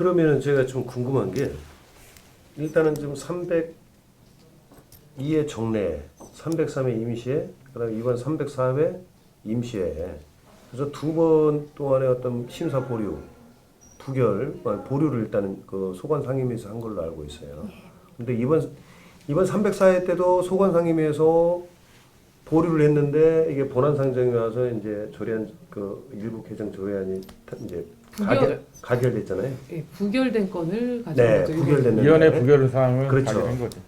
그러면은 제가 좀 궁금한 게 일단은 지금 302회 정례, 303회 임시회, 그다음에 이번 304회 임시회. 그래서 두 번 동안의 어떤 심사 보류, 부결, 보류를 일단은 그 소관 상임위에서 한 걸로 알고 있어요. 근데 이번 304회 때도 소관 상임위에서 보류를 했는데 이게 본안 상정이 와서 이제 조례안 그 일부 개정 조례안이 이제 가결됐잖아요. 예, 부결된 건을 가져온 네, 거죠. 부결됐는데 위원회 부결 사항을 그렇죠. 가결한 거죠.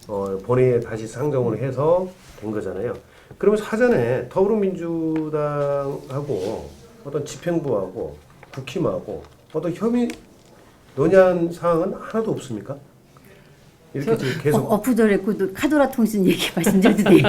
본회의에 다시 상정을 해서 된 거잖아요. 그러면 사전에 더불어민주당하고 어떤 집행부하고 국힘하고 어떤 협의 논의한 사항은 하나도 없습니까? 이렇게 지금 계속 오프 더 레코드 카도라 통신 얘기 말씀드려도 돼요?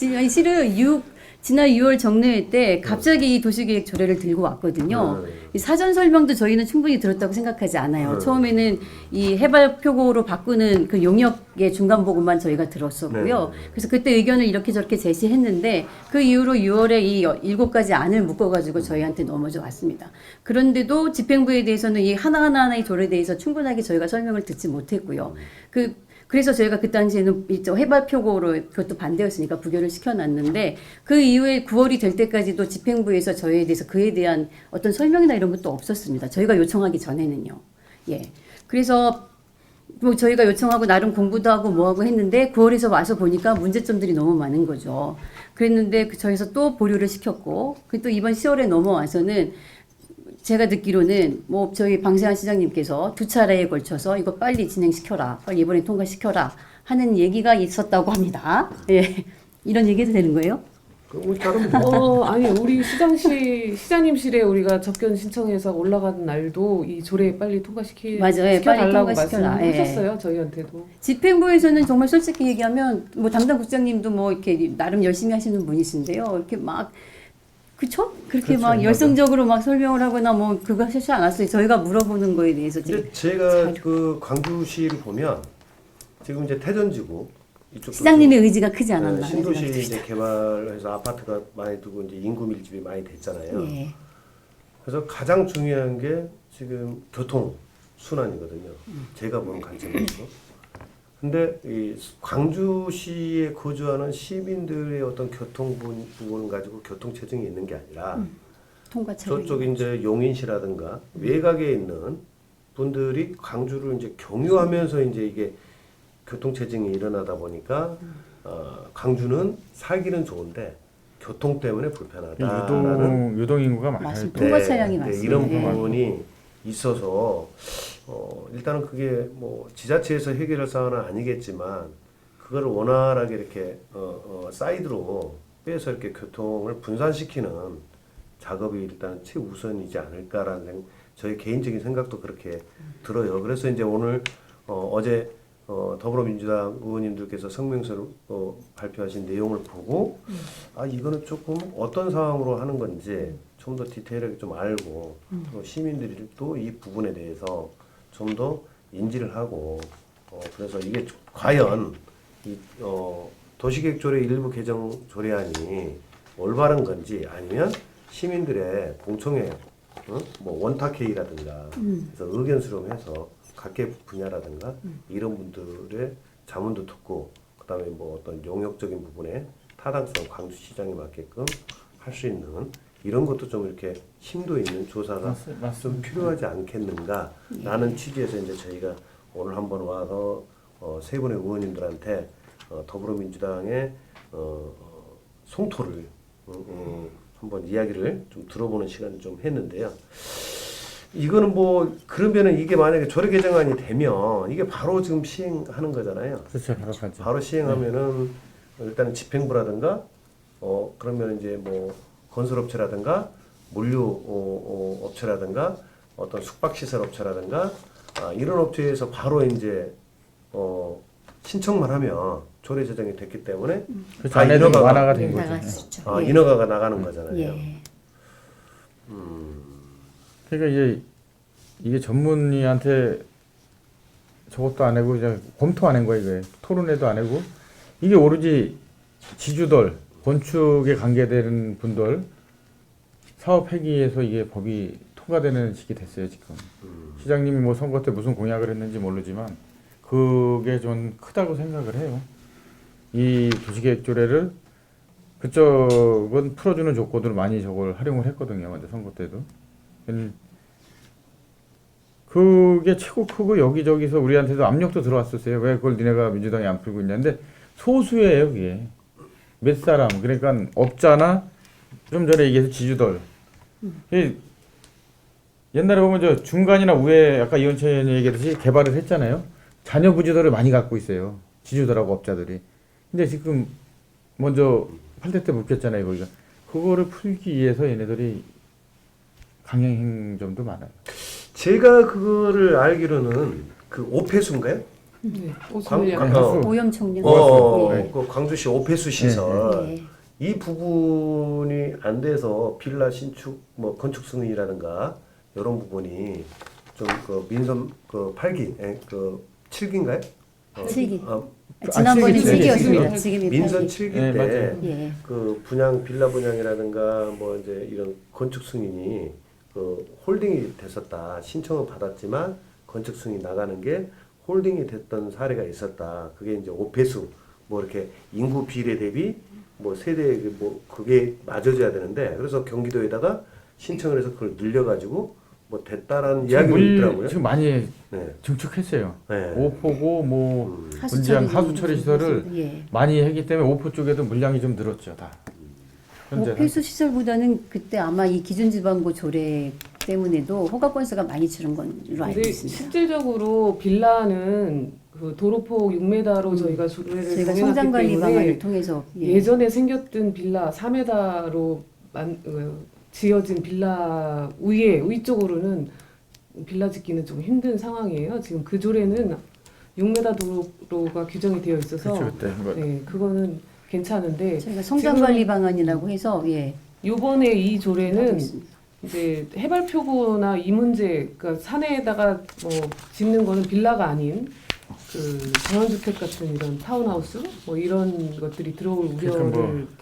네. 실은 지난 6월 정례회 때 갑자기 이 도시계획 조례를 들고 왔거든요. 이 사전 설명도 저희는 충분히 들었다고 생각하지 않아요. 처음에는 이 해발 표고로 바꾸는 그 용역의 중간 보고만 저희가 들었었고요. 그래서 그때 의견을 이렇게 저렇게 제시했는데 그 이후로 6월에 이 7가지 안을 묶어가지고 저희한테 넘어져 왔습니다. 그런데도 집행부에 대해서는 이 하나하나의 조례에 대해서 충분하게 저희가 설명을 듣지 못했고요. 그래서 저희가 그 당시에는 해발 표고로 그것도 반대였으니까 부결을 시켜놨는데 그 이후에 9월이 될 때까지도 집행부에서 저희에 대해서 그에 대한 어떤 설명이나 이런 것도 없었습니다. 저희가 요청하기 전에는요. 예. 그래서 뭐 저희가 요청하고 나름 공부도 하고 뭐하고 했는데 9월에서 와서 보니까 문제점들이 너무 많은 거죠. 그랬는데 저희에서 또 보류를 시켰고 또 이번 10월에 넘어와서는 제가 듣기로는 뭐 저희 방세한 시장님께서 2차례에 걸쳐서 이거 빨리 진행시켜라, 빨리 이번에 통과시켜라 하는 얘기가 있었다고 합니다. 예, 이런 얘기도 되는 거예요? 우리 다른 뭐 아니 우리 시장님실에 우리가 접견 신청해서 올라가는 날도 이 조례 빨리 맞아요. 예, 빨리 시켜달라고 통과시켜라. 말씀하셨어요. 저희한테도. 집행부에서는 정말 솔직히 얘기하면 뭐 담당 국장님도 뭐 이렇게 나름 열심히 하시는 분이신데요. 이렇게 막 그쵸? 그렇게 그렇죠, 막 맞아. 열성적으로 막 설명을 하거나 뭐 그거 하시지 않았어요. 저희가 물어보는 거에 대해서 근데 제가 그 광주시를 보면 지금 이제 태전지구 이쪽도 시장님의 의지가 크지 않았나. 신도시 이제 개발해서 아파트가 많이 두고 이제 인구 밀집이 많이 됐잖아요. 예. 그래서 가장 중요한 게 지금 교통 순환이거든요. 제가 보는 관점에서. 근데 이 광주시에 거주하는 시민들의 어떤 교통 부분을 가지고 교통 체증이 있는 게 아니라 통과 차량이 저쪽 이제 용인시라든가 외곽에 있는 분들이 광주를 이제 경유하면서 이제 이게 교통 체증이 일어나다 보니까 광주는 살기는 좋은데 교통 때문에 불편하다라는 유동 인구가 맞습니다. 많아요. 또. 통과 차량이 많습니다. 이런 예. 부분이 있어서 일단은 그게 뭐 지자체에서 해결할 사안은 아니겠지만 그거를 원활하게 이렇게 사이드로 빼서 이렇게 교통을 분산시키는 작업이 일단 최우선이지 않을까라는 저희 개인적인 생각도 그렇게 들어요. 그래서 이제 오늘 어제 더불어민주당 의원님들께서 성명서를 발표하신 내용을 보고 이거는 조금 어떤 상황으로 하는 건지 좀 더 디테일하게 좀 알고 또 시민들이 또 이 부분에 대해서 좀 더 인지를 하고 그래서 이게 과연 이 도시계획조례 일부 개정 조례안이 올바른 건지 아니면 시민들의 공청회 뭐 원탁회의라든가 그래서 의견 수렴해서 각계 분야라든가 이런 분들의 자문도 듣고 그다음에 뭐 어떤 용역적인 부분에 타당성 광주시장에 맞게끔 할 수 있는 이런 것도 좀 이렇게 심도 있는 조사가 좀 필요하지 않겠는가라는 취지에서 이제 저희가 오늘 한번 와서 세 분의 의원님들한테 더불어민주당의 송토를 한번 이야기를 좀 들어보는 시간을 좀 했는데요. 이거는 뭐 그러면은 이게 만약에 조례 개정안이 되면 이게 바로 지금 시행하는 거잖아요. 그렇죠, 바로 가죠. 바로 시행하면은 일단은 집행부라든가 그러면 이제 뭐 건설업체라든가 물류 업체라든가 어떤 숙박시설 업체라든가 이런 업체에서 바로 이제 신청만 하면 조례 제정이 됐기 때문에 그 다 전에도 인허가가 완화가 된 나갈 거죠. 수 있죠. 예. 인허가가 나가는 거잖아요. 예. 그러니까 이게 전문의한테 저것도 안 하고 이제 검토 안 한 거야 이게 토론회도 안 하고 이게 오로지 지주들 건축에 관계되는 분들 사업 폐기해서 이게 법이 통과되는 시기 됐어요 지금. 시장님이 뭐 선거 때 무슨 공약을 했는지 모르지만 그게 좀 크다고 생각을 해요. 이 도시계획조례를 그쪽은 풀어주는 조건으로 많이 저걸 활용을 했거든요. 먼저 선거 때도. 그게 최고 크고 여기저기서 우리한테도 압력도 들어왔었어요. 왜 그걸 니네가 민주당이 안 풀고 있냐는데 소수예요 그게. 몇 사람 그러니까 업자나 좀 전에 얘기해서 지주들. 옛날에 보면 저 중간이나 우에 아까 이원철 의원이 얘기했듯이 개발을 했잖아요. 자녀 부지들을 많이 갖고 있어요. 지주들하고 업자들이. 근데 지금 먼저 8대 때 묶였잖아요 거기가. 그거를 풀기 위해서 얘네들이 강행 점도 많아요. 제가 그거를 알기로는 그 오폐수인가요? 네. 광- 오수물량. 광- 오염 청량. 예. 그 광주시 오폐수 시설 예. 이 부분이 안 돼서 빌라 신축 뭐 건축 승인이라든가 이런 부분이 좀 그 민선 그 8기 그 7기인가요? 7기. 어, 지난번에 칠기, 7기였습니다. 칠기. 지금이 민선 8기. 7기 네, 때 맞아요. 예. 그 분양 빌라 분양이라든가 뭐 이제 이런 건축 승인이 그 홀딩이 됐었다. 신청은 받았지만 건축 승인 나가는 게 홀딩이 됐던 사례가 있었다. 그게 이제 오폐수 뭐 이렇게 인구 비례 대비 뭐 세대 뭐 그게 맞아져야 되는데 그래서 경기도에다가 신청을 해서 그걸 늘려가지고 뭐 됐다라는 이야기가 있더라고요. 지금 많이 네. 증축했어요. 네. 오포고 뭐 하수처리 하수처리 시설을 예. 많이 했기 때문에 오포 쪽에도 물량이 좀 늘었죠 다. 현재는. 오폐수 시설보다는 그때 아마 이 기준지방부 조례 때문에도 허가 건수가 많이 줄은 걸로 알고 근데 있습니다. 실질적으로 빌라는 그 도로폭 6m로 저희가 조례를 저희가 정해놨기 성장관리 때문에 방안을 통해서 예전에 생겼던 빌라 3m로 지어진 빌라 위쪽으로는 빌라 짓기는 좀 힘든 상황이에요. 지금 그 조례는 6m 도로가 규정이 되어 있어서 그렇죠 그때. 뭐 네, 그거는 괜찮은데 저희가 성장관리 방안이라고 해서 예. 요번에 이 하고 조례는 있습니다. 이제 해발표고나 이 문제, 그러니까 산에다가 뭐 짓는 거는 빌라가 아닌 그 전원주택 같은 이런 타운하우스 뭐 이런 것들이 들어올 그러니까 우려를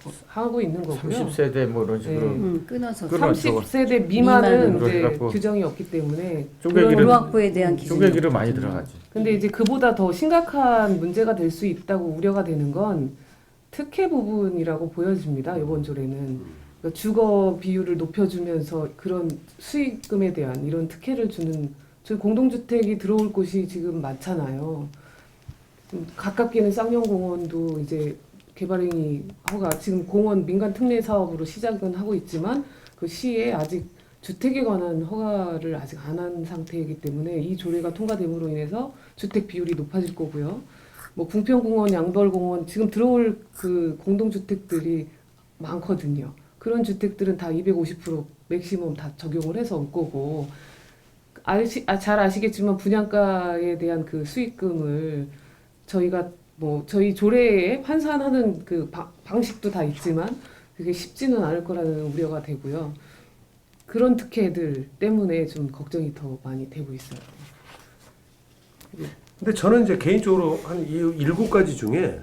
뭐 하고 있는 거고요. 30세대 뭐 이런 식으로 네. 끊어서 끊어. 30세대 미만은 미만으로 이제 해갖고 규정이 없기 때문에 쪼개기를 도로 확보에 대한 기준. 쪼개기로 많이 들어가지. 근데 이제 그보다 더 심각한 문제가 될 수 있다고 우려가 되는 건 특혜 부분이라고 보여집니다. 이번 조례는. 그러니까 주거 비율을 높여주면서 그런 수익금에 대한 이런 특혜를 주는 저희 공동주택이 들어올 곳이 지금 많잖아요. 가깝게는 쌍용공원도 이제 개발행위 허가 지금 공원 민간 특례 사업으로 시작은 하고 있지만 그 시에 아직 주택에 관한 허가를 아직 안 한 상태이기 때문에 이 조례가 통과됨으로 인해서 주택 비율이 높아질 거고요. 뭐 궁평공원, 양벌공원 지금 들어올 그 공동주택들이 많거든요. 그런 주택들은 다 250% 맥시멈 다 적용을 해서 올 거고 잘 아시겠지만 분양가에 대한 그 수익금을 저희가 뭐 저희 조례에 환산하는 그 방식도 다 있지만 그게 쉽지는 않을 거라는 우려가 되고요. 그런 특혜들 때문에 좀 걱정이 더 많이 되고 있어요. 근데 저는 이제 개인적으로 한 7가지 중에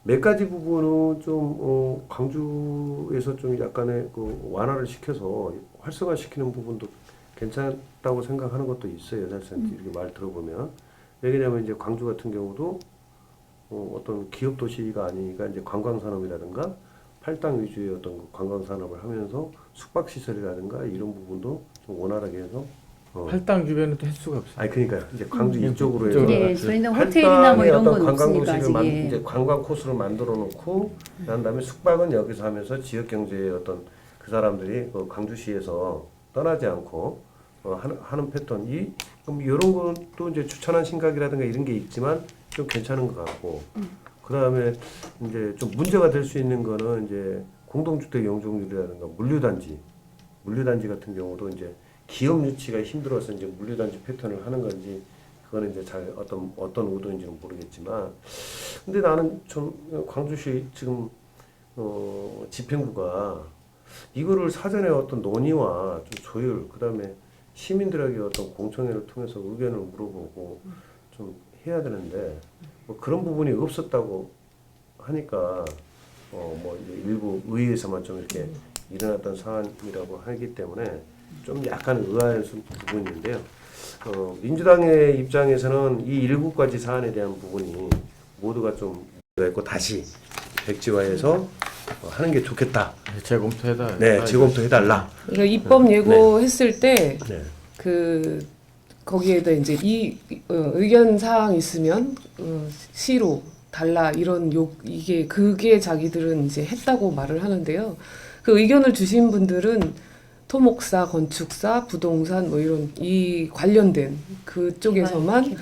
몇 가지 부분은 좀 광주에서 좀 약간의 그 완화를 시켜서 활성화시키는 부분도 괜찮다고 생각하는 것도 있어요. 사실 이렇게 말 들어보면 왜냐하면 이제 광주 같은 경우도 어떤 기업 도시가 아니니까 이제 관광 산업이라든가 팔당 위주의 어떤 그 관광 산업을 하면서 숙박 시설이라든가 이런 부분도 좀 원활하게 해서 팔당 주변은 또 횟수가 없어요. 아니 그러니까 이제 광주 이쪽으로 해서 이쪽으로. 예, 저희는 호텔이나 뭐 팔당의 이런 어떤 건 관광 없으니까 도시를 아직 예. 이제 관광 코스를 만들어 놓고 그런 다음에 숙박은 여기서 하면서 지역 경제의 어떤 그 사람들이 그 광주시에서 떠나지 않고 하는 패턴 그럼 이런 것도 이제 추천한 신각이라든가 이런 게 있지만 좀 괜찮은 것 같고 그 다음에 이제 좀 문제가 될 수 있는 거는 이제 공동주택 용적률이라든가 물류단지 같은 경우도 이제 기업 유치가 힘들어서 이제 물류단지 패턴을 하는 건지 그거는 이제 잘 어떤 의도인지는 모르겠지만 근데 나는 좀 광주시 지금 집행부가 이거를 사전에 어떤 논의와 좀 조율 그다음에 시민들에게 어떤 공청회를 통해서 의견을 물어보고 좀 해야 되는데 뭐 그런 부분이 없었다고 하니까 뭐 이제 일부 의회에서만 좀 이렇게 일어났던 사안이라고 하기 때문에 좀 약간 의아한 부분이 있는데요. 민주당의 입장에서는 이 7가지 사안에 대한 부분이 모두가 좀 문제가 있고 다시 백지화해서 하는 게 좋겠다. 재검토해다. 네, 재검토해달라. 그러니까 입법 예고했을 때 네. 그 거기에다 이제 이 의견 사항 있으면 시로 달라 이런 이게 그게 자기들은 이제 했다고 말을 하는데요. 그 의견을 주신 분들은 토목사, 건축사, 부동산 뭐 이런 이 관련된 그쪽에서만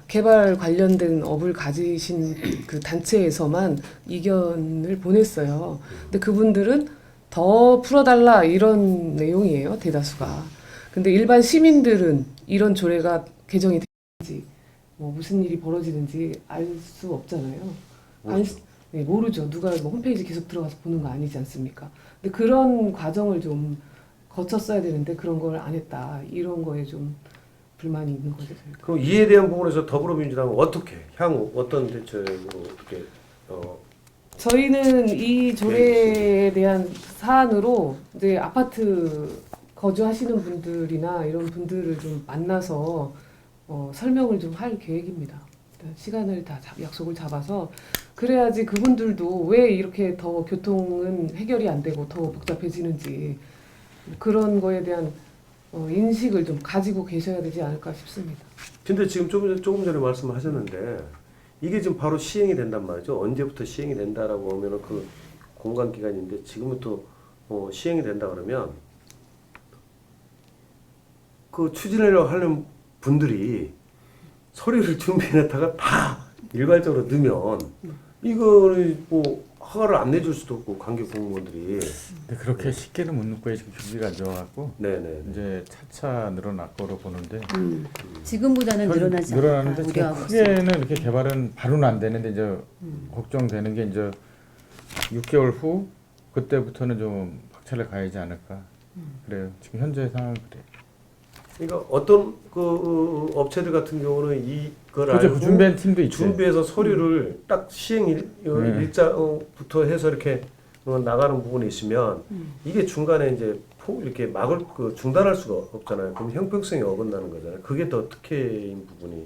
개발 관련된 업을 가지신 그 단체에서만 이견을 보냈어요. 근데 그분들은 더 풀어달라 이런 내용이에요, 대다수가. 근데 일반 시민들은 이런 조례가 개정이 되는지 뭐 무슨 일이 벌어지는지 알 수 없잖아요. 네, 모르죠. 누가 뭐 홈페이지 계속 들어가서 보는 거 아니지 않습니까? 근데 그런 과정을 좀 거쳤어야 되는데 그런 걸 안 했다. 이런 거에 좀 불만이 있는 거죠. 저희가. 그럼 이에 대한 부분에서 더불어민주당은 어떻게 향후 어떤 대책으로 이렇게 저희는 이 조례에 대한 사안으로 이제 아파트 거주하시는 분들이나 이런 분들을 좀 만나서 설명을 좀 할 계획입니다. 일단 시간을 다 약속을 잡아서 그래야지 그분들도 왜 이렇게 더 교통은 해결이 안 되고 더 복잡해지는지 그런 거에 대한 인식을 좀 가지고 계셔야 되지 않을까 싶습니다. 근데 지금 조금 전에 말씀하셨는데 이게 지금 바로 시행이 된단 말이죠. 언제부터 시행이 된다라고 하면은 그 공간 기간인데 지금부터 시행이 된다 그러면 그 추진하려고 하는 분들이 서류를 준비해놨다가 다 일괄적으로 넣으면 이거를 뭐 허가를 안 내줄 수도 없고 관계 공무원들이 근데 그렇게 쉽게는 못 넣고 지금 규비가 안 좋아갖고 네네 이제 차차 늘어날 거로 보는데 지금보다는 늘어나지 않을까 늘어나는데 지금 우려하고 있습니다. 크게는 이렇게 개발은 바로는 안 되는데 이제 걱정되는 게 이제 6개월 후 그때부터는 좀 박차를 가야지 않을까 그래요. 지금 현재 상황은 그래요. 그러니까 어떤 그 업체들 같은 경우는 이걸 그렇죠. 알고 그 준비한 팀도 있죠. 준비해서 서류를 딱 시행 일자부터 해서 이렇게 나가는 부분이 있으면 이게 중간에 이제 이렇게 막을 중단할 수가 없잖아요. 그럼 형평성이 어긋나는 거잖아요. 그게 더 특혜인 부분이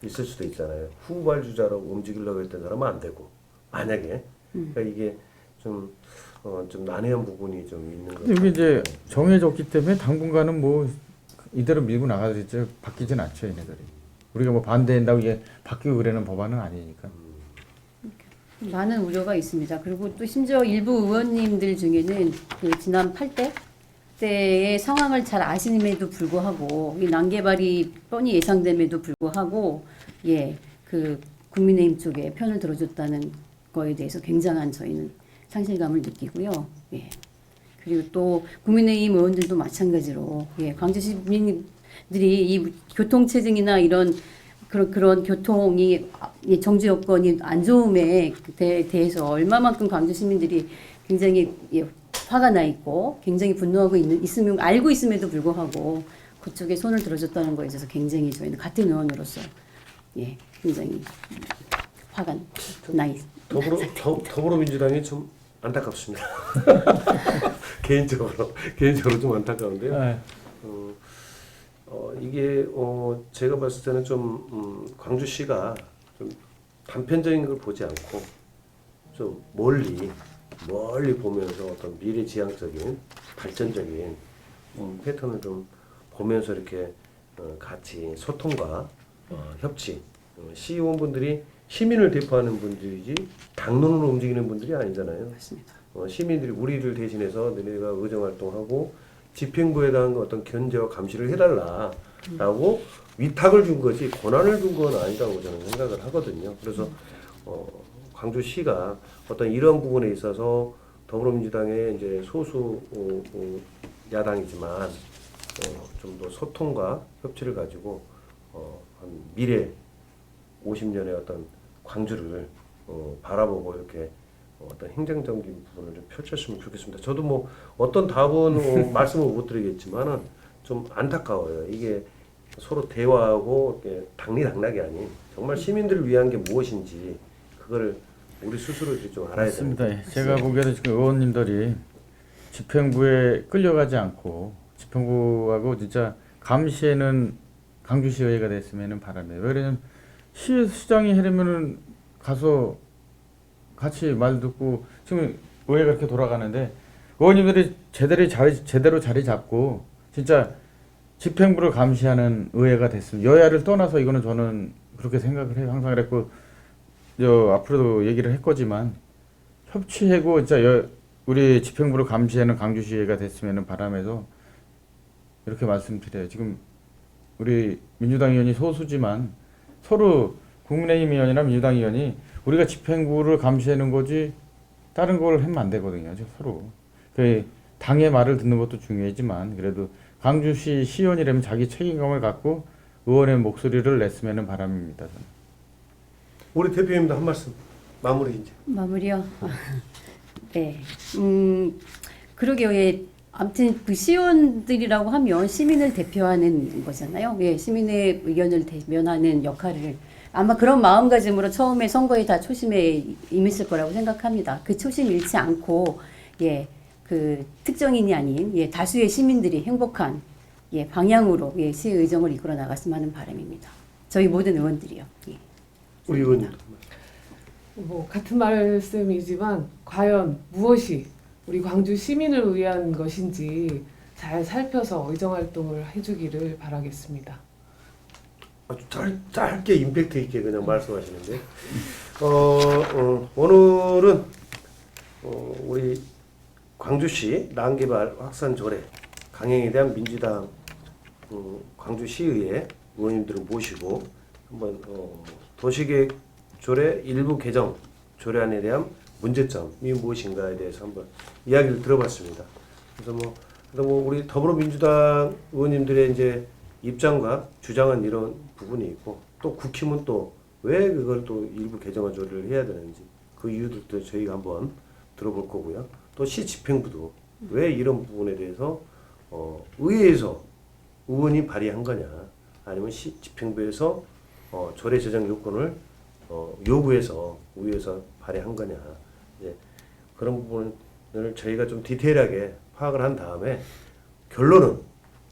있을 수도 있잖아요. 후발주자라고 움직이려고 했던 사람은 안 되고 만약에 그러니까 이게 좀 난해한 부분이 좀 있는 거죠. 여기 이제 정해졌기 때문에 당분간은 뭐 이대로 밀고 나가겠죠. 바뀌진 않죠, 얘네들이. 우리가 뭐 반대한다고 이게 바뀌고 그러는 법안은 아니니까. 많은 우려가 있습니다. 그리고 또 심지어 일부 의원님들 중에는 그 지난 8대 때의 상황을 잘 아심에도 불구하고 이 난개발이 뻔히 예상됨에도 불구하고 그 국민의힘 쪽에 편을 들어줬다는 거에 대해서 굉장한 저희는 상실감을 느끼고요. 그리고 또 국민의힘 의원들도 마찬가지로 광주 시민들이 이 교통체증이나 이런 그런 교통이 정지 여건이 안 좋음에 대해서 얼마만큼 광주 시민들이 굉장히 화가 나 있고 굉장히 분노하고 있으면 알고 있음에도 불구하고 그쪽에 손을 들어줬다는 거에 대해서 굉장히 저희는 같은 의원으로서 굉장히 화가 나 있습니다. 더불어민주당이 좀 안타깝습니다. 개인적으로 좀 안타까운데요. 네. 이게 제가 봤을 때는 좀 광주시가 좀 단편적인 걸 보지 않고 좀 멀리 보면서 어떤 미래지향적인 발전적인 패턴을 좀 보면서 이렇게 같이 소통과 협치 시의원분들이 시민을 대표하는 분들이지 당론으로 움직이는 분들이 아니잖아요. 맞습니다. 시민들이 우리를 대신해서 너네가 의정활동하고 집행부에 대한 어떤 견제와 감시를 해달라라고 위탁을 준 거지 권한을 준 건 아니라고 저는 생각을 하거든요. 그래서 광주시가 어떤 이런 부분에 있어서 더불어민주당의 이제 소수 야당이지만 좀 더 소통과 협치를 가지고 한 미래 50년의 어떤 광주를 바라보고 이렇게 어떤 행정적인 부분을 좀 펼쳤으면 좋겠습니다. 저도 뭐 어떤 답은 말씀을 못 드리겠지만은 좀 안타까워요. 이게 서로 대화하고 이렇게 당리당락이 아닌 정말 시민들을 위한 게 무엇인지 그거를 우리 스스로 좀 알아야 됩니다. 맞습니다. 제가 보기에도 지금 의원님들이 집행부에 끌려가지 않고 집행부하고 진짜 감시에는 강주시의회가 됐으면 바람이에요. 왜냐면 시장이 하려면은 가서 같이 말 듣고 지금 의회가 이렇게 돌아가는데 의원님들이 제대로 자리 잡고 진짜 집행부를 감시하는 의회가 됐으면 여야를 떠나서 이거는 저는 그렇게 생각을 해요. 항상 그랬고 앞으로도 얘기를 할 거지만 협치하고 진짜 우리 집행부를 감시하는 강주시의회가 됐으면 바람에서 이렇게 말씀드려요. 지금 우리 민주당 의원이 소수지만 서로 국민의힘 의원이나 민주당 의원이 우리가 집행부를 감시하는 거지 다른 걸 하면 안 되거든요. 서로. 그 당의 말을 듣는 것도 중요하지만 그래도 강주시 시의원이라면 자기 책임감을 갖고 의원의 목소리를 냈으면 바람입니다. 저는. 우리 대표님도 한 말씀 마무리 이제. 마무리요. 네. 그러게요. 예. 아무튼 그 시의원들이라고 하면 시민을 대표하는 거잖아요. 예, 시민의 의견을 대변하는 역할을 아마 그런 마음가짐으로 처음에 선거에 다 초심에 임했을 거라고 생각합니다. 그 초심 잃지 않고 예, 그 특정인이 아닌 예, 다수의 시민들이 행복한 예, 방향으로 예, 시의 의정을 이끌어 나갔으면 하는 바람입니다. 저희 모든 의원들이요. 예. 우리 의원님도. 뭐 같은 말씀이지만 과연 무엇이 우리 광주 시민을 위한 것인지 잘 살펴서 의정 활동을 해주기를 바라겠습니다. 아주 짧게 임팩트 있게 그냥 말씀하시는데 오늘은 우리 광주시 난개발 확산 조례 강행에 대한 민주당 광주시의회 의원님들을 모시고 한번 도시계획 조례 일부 개정 조례안에 대한 문제점이 무엇인가에 대해서 한번 이야기를 들어봤습니다. 그래서 우리 더불어민주당 의원님들의 이제 입장과 주장은 이런 부분이 있고 또 국힘은 또 왜 그걸 또 일부 개정안 조례를 해야 되는지 그 이유들도 저희가 한번 들어볼 거고요. 또 시 집행부도 왜 이런 부분에 대해서 의회에서 의원이 발의한 거냐 아니면 시 집행부에서 조례 제정 요건을 요구해서 의회에서 발의한 거냐 이제 그런 부분을 저희가 좀 디테일하게 파악을 한 다음에 결론은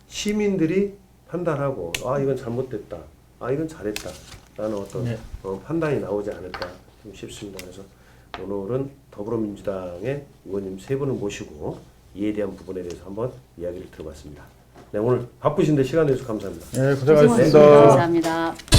시민들이 판단하고 아 이건 잘못됐다, 아 이건 잘했다 라는 어떤 네. 판단이 나오지 않을까 좀 싶습니다. 그래서 오늘은 더불어민주당의 의원님 세 분을 모시고 이에 대한 부분에 대해서 한번 이야기를 들어봤습니다. 네, 오늘 바쁘신데 시간 내주셔서 감사합니다. 네, 고생하셨습니다. 고생하셨습니다. 감사합니다.